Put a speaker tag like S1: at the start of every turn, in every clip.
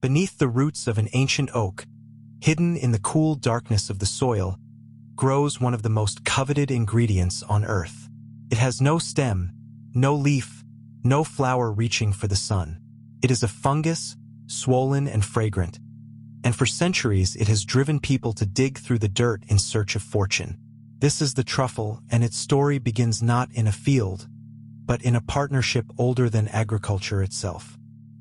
S1: Beneath the roots of an ancient oak, hidden in the cool darkness of the soil, grows one of the most coveted ingredients on Earth. It has no stem, no leaf, no flower reaching for the sun. It is a fungus, swollen and fragrant, and for centuries it has driven people to dig through the dirt in search of fortune. This is the truffle, and its story begins not in a field, but in a partnership older than agriculture itself.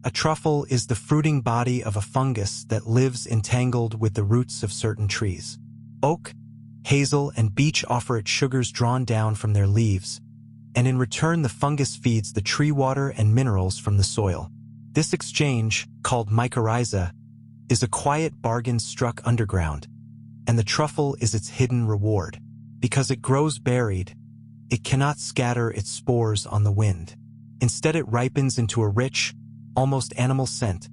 S1: A truffle is the fruiting body of a fungus that lives entangled with the roots of certain trees. Oak, hazel, and beech offer it sugars drawn down from their leaves, and in return the fungus feeds the tree water and minerals from the soil. This exchange, called mycorrhiza, is a quiet bargain struck underground, and the truffle is its hidden reward. Because it grows buried, it cannot scatter its spores on the wind. Instead, it ripens into a rich, almost animal scent,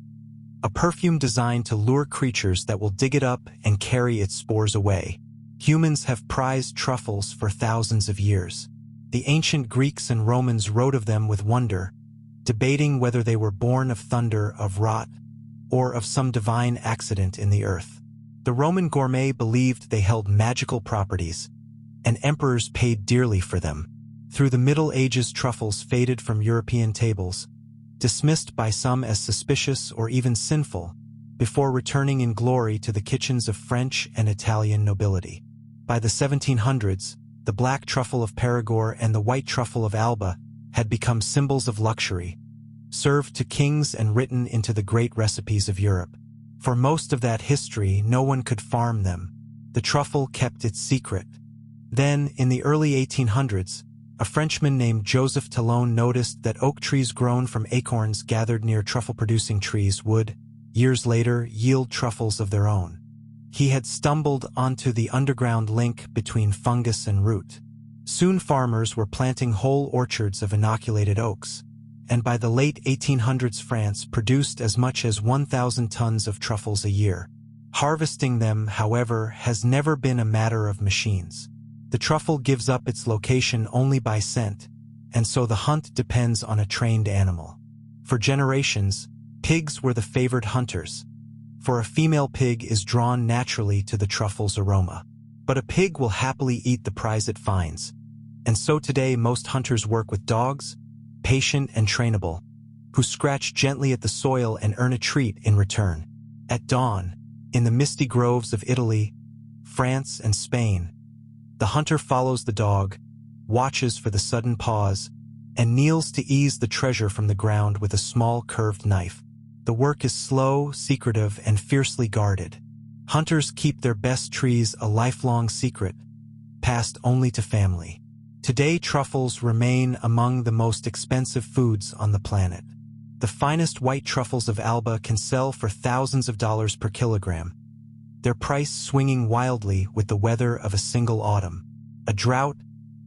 S1: a perfume designed to lure creatures that will dig it up and carry its spores away. Humans have prized truffles for thousands of years. The ancient Greeks and Romans wrote of them with wonder, debating whether they were born of thunder, of rot, or of some divine accident in the earth. The Roman gourmet believed they held magical properties, and emperors paid dearly for them. Through the Middle Ages, truffles faded from European tables, dismissed by some as suspicious or even sinful, before returning in glory to the kitchens of French and Italian nobility. By the 1700s, the black truffle of Perigord and the white truffle of Alba had become symbols of luxury, served to kings and written into the great recipes of Europe. For most of that history, no one could farm them. The truffle kept its secret. Then, in the early 1800s, a Frenchman named Joseph Talon noticed that oak trees grown from acorns gathered near truffle-producing trees would, years later, yield truffles of their own. He had stumbled onto the underground link between fungus and root. Soon farmers were planting whole orchards of inoculated oaks, and by the late 1800s France produced as much as 1,000 tons of truffles a year. Harvesting them, however, has never been a matter of machines. The truffle gives up its location only by scent, and so the hunt depends on a trained animal. For generations, pigs were the favored hunters, for a female pig is drawn naturally to the truffle's aroma. But a pig will happily eat the prize it finds, and so today most hunters work with dogs, patient and trainable, who scratch gently at the soil and earn a treat in return. At dawn, in the misty groves of Italy, France, and Spain, the hunter follows the dog, watches for the sudden pause, and kneels to ease the treasure from the ground with a small curved knife. The work is slow, secretive, and fiercely guarded. Hunters keep their best trees a lifelong secret, passed only to family. Today, truffles remain among the most expensive foods on the planet. The finest white truffles of Alba can sell for thousands of dollars per kilogram, their price swinging wildly with the weather of a single autumn. A drought,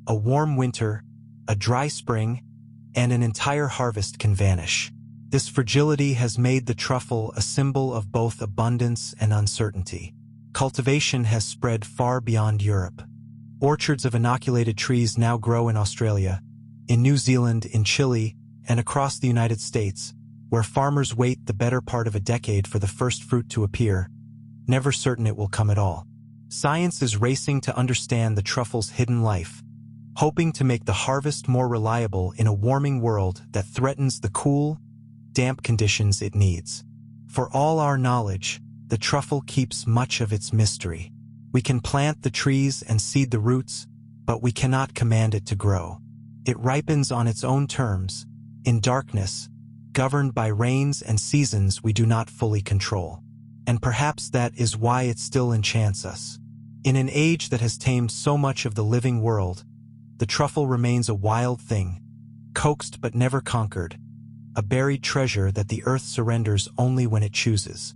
S1: a warm winter, a dry spring, and an entire harvest can vanish. This fragility has made the truffle a symbol of both abundance and uncertainty. Cultivation has spread far beyond Europe. Orchards of inoculated trees now grow in Australia, in New Zealand, in Chile, and across the United States, where farmers wait the better part of a decade for the first fruit to appear, never certain it will come at all. Science is racing to understand the truffle's hidden life, hoping to make the harvest more reliable in a warming world that threatens the cool, damp conditions it needs. For all our knowledge, the truffle keeps much of its mystery. We can plant the trees and seed the roots, but we cannot command it to grow. It ripens on its own terms, in darkness, governed by rains and seasons we do not fully control. And perhaps that is why it still enchants us. In an age that has tamed so much of the living world, the truffle remains a wild thing, coaxed but never conquered, a buried treasure that the earth surrenders only when it chooses.